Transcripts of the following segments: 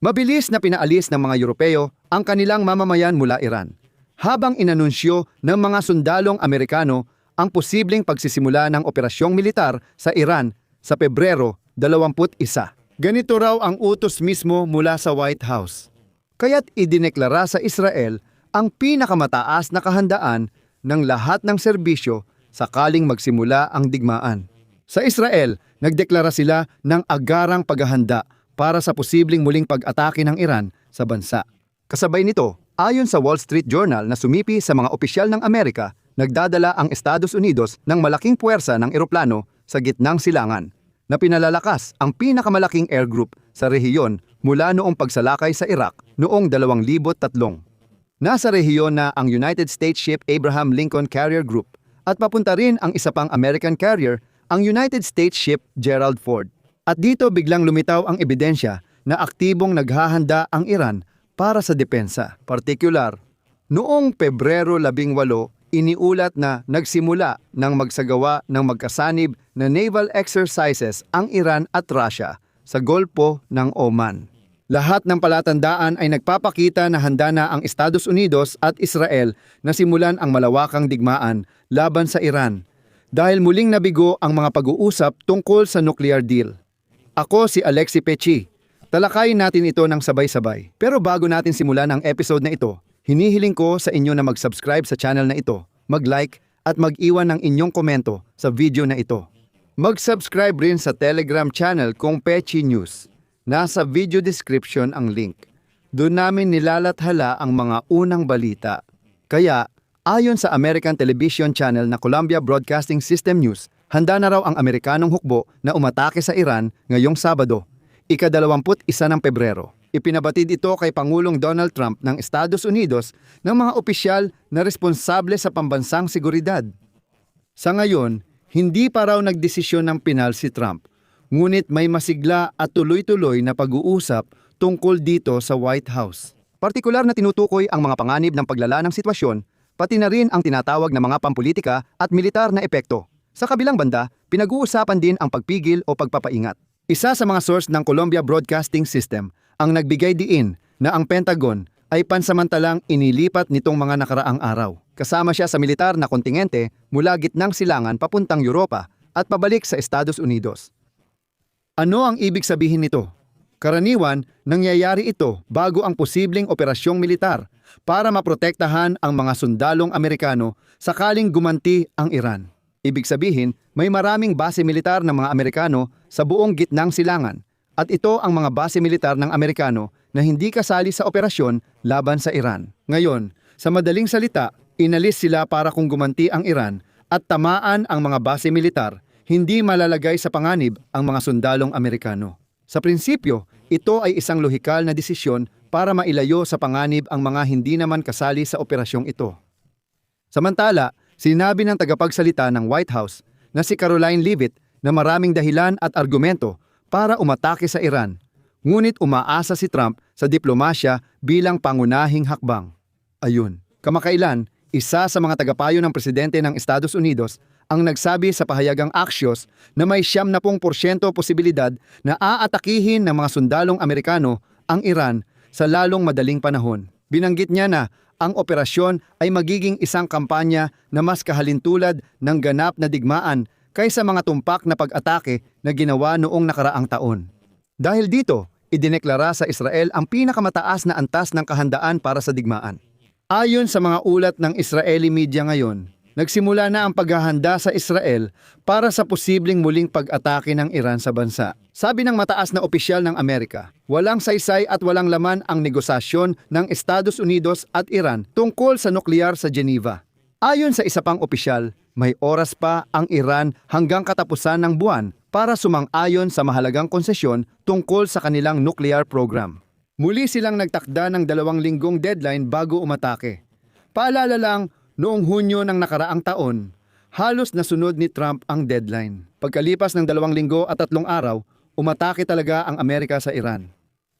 Mabilis na pinaalis ng mga Europeo ang kanilang mamamayan mula Iran, habang inanunsyo ng mga sundalong Amerikano ang posibleng pagsisimula ng operasyong militar sa Iran sa Pebrero 21. Ganito raw ang utos mismo mula sa White House. Kaya't idineklara sa Israel ang pinakamataas na kahandaan ng lahat ng serbisyo sakaling magsimula ang digmaan. Sa Israel, nagdeklara sila ng agarang paghahanda para sa posibleng muling pag-atake ng Iran sa bansa. Kasabay nito, ayon sa Wall Street Journal na sumipi sa mga opisyal ng Amerika, nagdadala ang Estados Unidos ng malaking puwersa ng eroplano sa gitnang silangan na pinalalakas ang pinakamalaking air group sa rehiyon mula noong pagsalakay sa Iraq noong 2003. Nasa rehiyon na ang United States Ship Abraham Lincoln Carrier Group at papunta rin ang isa pang American carrier, ang United States Ship Gerald Ford. At dito biglang lumitaw ang ebidensya na aktibong naghahanda ang Iran para sa depensa. Partikular, noong Pebrero 18, iniulat na nagsimula ng magsagawa ng magkasanib na naval exercises ang Iran at Russia sa Golpo ng Oman. Lahat ng palatandaan ay nagpapakita na handa na ang Estados Unidos at Israel na simulan ang malawakang digmaan laban sa Iran dahil muling nabigo ang mga pag-uusap tungkol sa nuclear deal. Ako si Alexi Pechi. Talakayin natin ito ng sabay-sabay. Pero bago natin simulan ang episode na ito, hinihiling ko sa inyo na mag-subscribe sa channel na ito, mag-like at mag-iwan ng inyong komento sa video na ito. Mag-subscribe rin sa Telegram channel kong Pechi News. Nasa video description ang link. Doon namin nilalathala ang mga unang balita. Kaya, ayon sa American television channel na Columbia Broadcasting System News, handa na raw ang Amerikanong hukbo na umatake sa Iran ngayong Sabado, ika-21 ng Pebrero. Ipinabatid ito kay Pangulong Donald Trump ng Estados Unidos ng mga opisyal na responsable sa pambansang seguridad. Sa ngayon, hindi pa raw nagdesisyon ng pinal si Trump, ngunit may masigla at tuloy-tuloy na pag-uusap tungkol dito sa White House. Partikular na tinutukoy ang mga panganib ng paglala ng sitwasyon, pati na rin ang tinatawag na mga pampolitika at militar na epekto. Sa kabilang banda, pinag-uusapan din ang pagpigil o pagpapaingat. Isa sa mga source ng Columbia Broadcasting System ang nagbigay diin na ang Pentagon ay pansamantalang inilipat nitong mga nakaraang araw. Kasama siya sa militar na kontingente mula gitnang silangan papuntang Europa at pabalik sa Estados Unidos. Ano ang ibig sabihin nito? Karaniwan, nangyayari ito bago ang posibleng operasyong militar para maprotektahan ang mga sundalong Amerikano sakaling gumanti ang Iran. Ibig sabihin, may maraming base militar ng mga Amerikano sa buong gitnang silangan at ito ang mga base militar ng Amerikano na hindi kasali sa operasyon laban sa Iran. Ngayon, sa madaling salita, inalis sila para kung gumanti ang Iran at tamaan ang mga base militar, hindi malalagay sa panganib ang mga sundalong Amerikano. Sa prinsipyo, ito ay isang lohikal na desisyon para mailayo sa panganib ang mga hindi naman kasali sa operasyong ito. Samantala, sinabi ng tagapagsalita ng White House na si Caroline Leavitt na maraming dahilan at argumento para umatake sa Iran, ngunit umaasa si Trump sa diplomasya bilang pangunahing hakbang. Ayun, kamakailan, isa sa mga tagapayo ng presidente ng Estados Unidos ang nagsabi sa pahayagang Axios na may 70% posibilidad na aatakihin ng mga sundalong Amerikano ang Iran sa lalong madaling panahon. Binanggit niya na ang operasyon ay magiging isang kampanya na mas kahalintulad ng ganap na digmaan kaysa mga tumpak na pag-atake na ginawa noong nakaraang taon. Dahil dito, idineklara sa Israel ang pinakamataas na antas ng kahandaan para sa digmaan. Ayon sa mga ulat ng Israeli media ngayon, nagsimula na ang paghahanda sa Israel para sa posibleng muling pag-atake ng Iran sa bansa. Sabi ng mataas na opisyal ng Amerika, walang saysay at walang laman ang negosasyon ng Estados Unidos at Iran tungkol sa nuklear sa Geneva. Ayon sa isa pang opisyal, may oras pa ang Iran hanggang katapusan ng buwan para sumang-ayon sa mahalagang konsesyon tungkol sa kanilang nuclear program. Muli silang nagtakda ng 2 linggong deadline bago umatake. Paalala lang, noong Hunyo ng nakaraang taon, halos nasunod ni Trump ang deadline. Pagkalipas ng 2 linggo at 3 araw, umatake talaga ang Amerika sa Iran.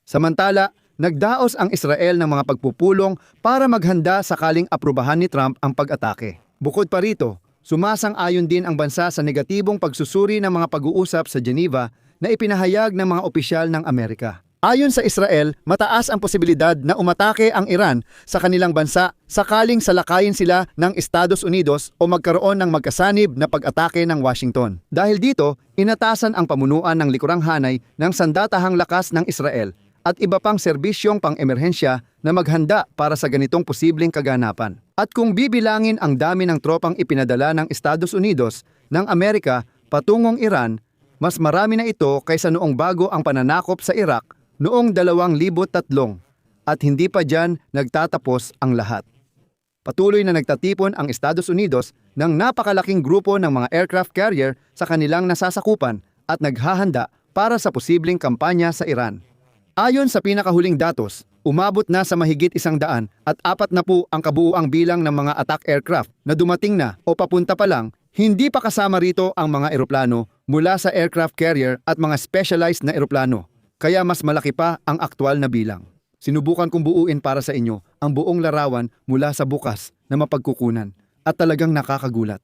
Samantala, nagdaos ang Israel ng mga pagpupulong para maghanda sakaling aprubahan ni Trump ang pag-atake. Bukod pa rito, sumasang-ayon din ang bansa sa negatibong pagsusuri ng mga pag-uusap sa Geneva na ipinahayag ng mga opisyal ng Amerika. Ayon sa Israel, mataas ang posibilidad na umatake ang Iran sa kanilang bansa sakaling salakayin sila ng Estados Unidos o magkaroon ng magkasanib na pag-atake ng Washington. Dahil dito, inatasan ang pamunuan ng likurang hanay ng sandatahang lakas ng Israel at iba pang serbisyong pang-emerhensya na maghanda para sa ganitong posibleng kaganapan. At kung bibilangin ang dami ng tropang ipinadala ng Estados Unidos ng Amerika patungong Iran, mas marami na ito kaysa noong bago ang pananakop sa Iraq noong 2003 at hindi pa dyan nagtatapos ang lahat. Patuloy na nagtatipon ang Estados Unidos ng napakalaking grupo ng mga aircraft carrier sa kanilang nasasakupan at naghahanda para sa posibleng kampanya sa Iran. Ayon sa pinakahuling datos, umabot na sa mahigit 100 at 40 ang kabuuang bilang ng mga attack aircraft na dumating na o papunta pa lang, hindi pa kasama rito ang mga eroplano mula sa aircraft carrier at mga specialized na eroplano. Kaya mas malaki pa ang aktwal na bilang. Sinubukan kong buuin para sa inyo ang buong larawan mula sa bukas na mapagkukunan at talagang nakakagulat.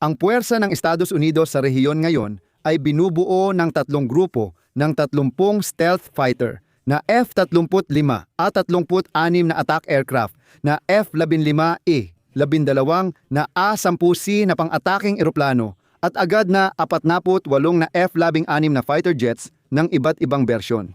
Ang puwersa ng Estados Unidos sa rehiyon ngayon ay binubuo ng 3 grupo ng 30 stealth fighter na F-35 at 36 na attack aircraft na F-15E, 12 na A-10C na pang-ataking eroplano at agad na 48 na F-16 na fighter jets ng iba't ibang bersyon.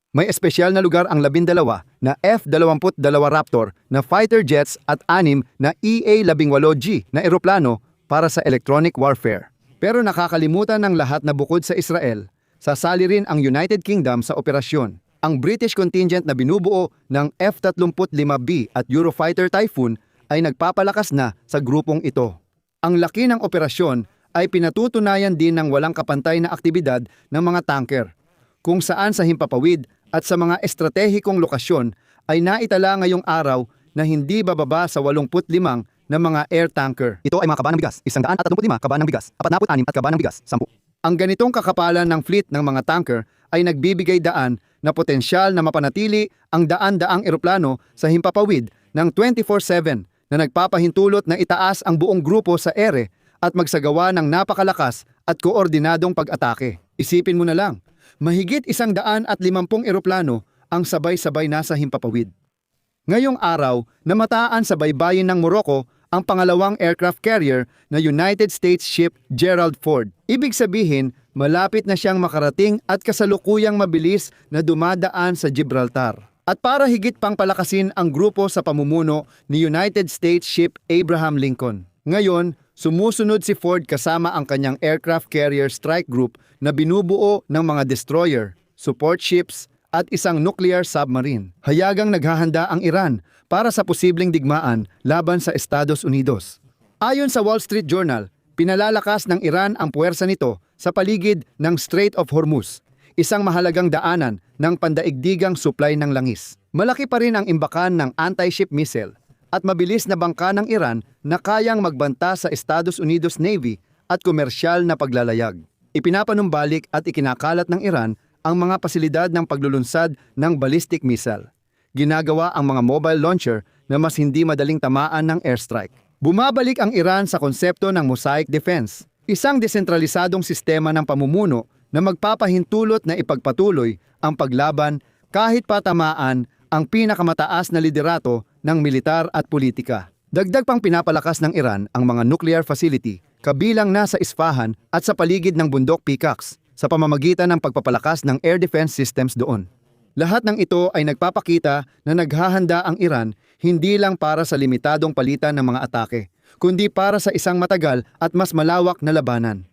May espesyal na lugar ang 12 na F-22 Raptor na fighter jets at 6 na EA-18G na eroplano para sa electronic warfare. Pero nakakalimutan ng lahat na bukod sa Israel, sasali rin ang United Kingdom sa operasyon. Ang British contingent na binubuo ng F-35B at Eurofighter Typhoon ay nagpapalakas na sa grupong ito. Ang laki ng operasyon ay pinatutunayan din ng walang kapantay na aktibidad ng mga tanker, kung saan sa himpapawid at sa mga estratehikong lokasyon ay naitala ngayong araw na hindi bababa sa 85 na mga air tanker. Ito ay mga kaban ng bigas, 135 kaban ng bigas, 46 at kaban ng bigas, 10. Ang ganitong kakapalan ng fleet ng mga tanker ay nagbibigay daan na potensyal na mapanatili ang daan-daang eroplano sa himpapawid ng 24/7 na nagpapahintulot na itaas ang buong grupo sa ere at magsagawa ng napakalakas at koordinadong pag-atake. Isipin mo na lang, mahigit 150 eroplano ang sabay-sabay nasa himpapawid. Ngayong araw, namataan sa baybayin ng Morocco ang pangalawang aircraft carrier na United States ship Gerald Ford. Ibig sabihin, malapit na siyang makarating at kasalukuyang mabilis na dumadaan sa Gibraltar. At para higit pang palakasin ang grupo sa pamumuno ni United States ship Abraham Lincoln. Ngayon, sumusunod si Ford kasama ang kanyang aircraft carrier strike group na binubuo ng mga destroyer, support ships at isang nuclear submarine. Hayagang naghahanda ang Iran para sa posibleng digmaan laban sa Estados Unidos. Ayon sa Wall Street Journal, pinalalakas ng Iran ang puwersa nito sa paligid ng Strait of Hormuz, isang mahalagang daanan ng pandaigdigang supply ng langis. Malaki pa rin ang imbakan ng anti-ship missile at mabilis na bangka ng Iran na kayang magbanta sa Estados Unidos Navy at komersyal na paglalayag. Ipinapanumbalik at ikinakalat ng Iran ang mga pasilidad ng paglulunsad ng ballistic missile. Ginagawa ang mga mobile launcher na mas hindi madaling tamaan ng airstrike. Bumabalik ang Iran sa konsepto ng Mosaic Defense, isang desentralisadong sistema ng pamumuno na magpapahintulot na ipagpatuloy ang paglaban kahit patamaan ang pinakamataas na liderato ng militar at politika. Dagdag pang pinapalakas ng Iran ang mga nuclear facility kabilang na sa Isfahan at sa paligid ng bundok Peacocks sa pamamagitan ng pagpapalakas ng air defense systems doon. Lahat ng ito ay nagpapakita na naghahanda ang Iran hindi lang para sa limitadong palitan ng mga atake, kundi para sa isang matagal at mas malawak na labanan.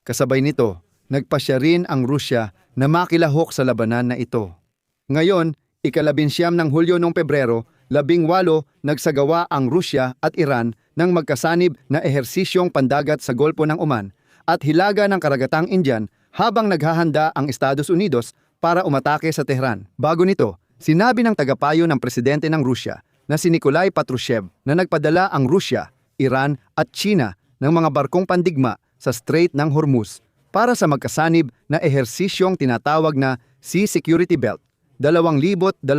Kasabay nito, nagpasya rin ang Rusya na makilahok sa labanan na ito. Ngayon, ika-19 ng Hulyo noong Pebrero, 18 nagsagawa ang Rusya at Iran ng magkasanib na ehersisyong pandagat sa Golpo ng Oman at hilaga ng Karagatang Indian habang naghahanda ang Estados Unidos para umatake sa Tehran. Bago nito, sinabi ng tagapayo ng presidente ng Rusya na si Nikolai Patrushev na nagpadala ang Rusya, Iran at China ng mga barkong pandigma sa Strait ng Hormuz para sa magkasanib na ehersisyong tinatawag na Sea Security Belt 2026.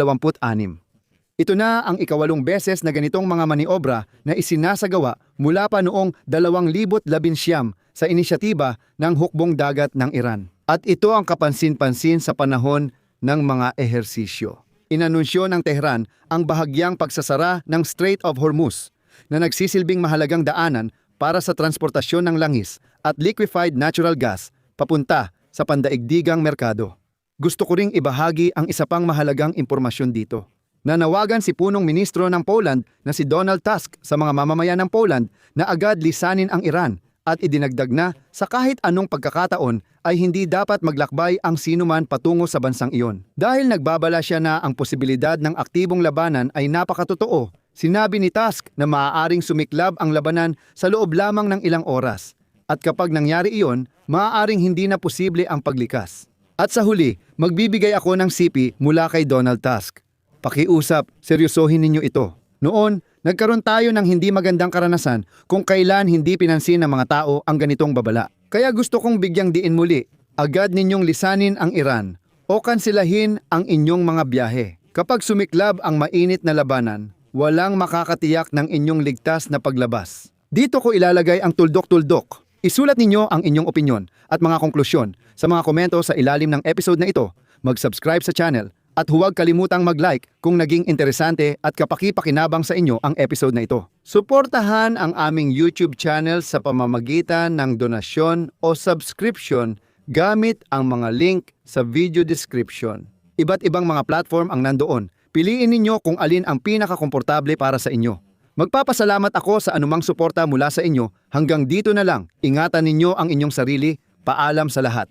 Ito na ang ika-8 beses na ganitong mga maniobra na isinasagawa mula pa noong 2019 sa inisyatiba ng hukbong dagat ng Iran. At ito ang kapansin-pansin sa panahon ng mga ehersisyo. Inanunsyo ng Tehran ang bahagyang pagsasara ng Strait of Hormuz na nagsisilbing mahalagang daanan para sa transportasyon ng langis at liquefied natural gas papunta sa pandaigdigang merkado. Gusto ko ring ibahagi ang isa pang mahalagang impormasyon dito. Nanawagan si punong ministro ng Poland na si Donald Tusk sa mga mamamayan ng Poland na agad lisanin ang Iran at idinagdag na sa kahit anong pagkakataon ay hindi dapat maglakbay ang sinuman patungo sa bansang iyon. Dahil nagbabala siya na ang posibilidad ng aktibong labanan ay napakatotoo, sinabi ni Tusk na maaaring sumiklab ang labanan sa loob lamang ng ilang oras. At kapag nangyari iyon, maaaring hindi na posible ang paglikas. At sa huli, magbibigay ako ng sipi mula kay Donald Tusk. Pakiusap, seryosohin ninyo ito. Noon, nagkaroon tayo ng hindi magandang karanasan kung kailan hindi pinansin ng mga tao ang ganitong babala. Kaya gusto kong bigyang diin muli, agad ninyong lisanin ang Iran o kansilahin ang inyong mga biyahe. Kapag sumiklab ang mainit na labanan, walang makakatiyak ng inyong ligtas na paglabas. Dito ko ilalagay ang tuldok-tuldok. Isulat ninyo ang inyong opinyon at mga konklusyon sa mga komento sa ilalim ng episode na ito. Mag-subscribe sa channel at huwag kalimutang mag-like kung naging interesante at kapaki-pakinabang sa inyo ang episode na ito. Suportahan ang aming YouTube channel sa pamamagitan ng donasyon o subscription gamit ang mga link sa video description. Iba't ibang mga platform ang nandoon. Piliin ninyo kung alin ang pinakakomportable para sa inyo. Magpapasalamat ako sa anumang suporta mula sa inyo. Hanggang dito na lang. Ingatan ninyo ang inyong sarili. Paalam sa lahat.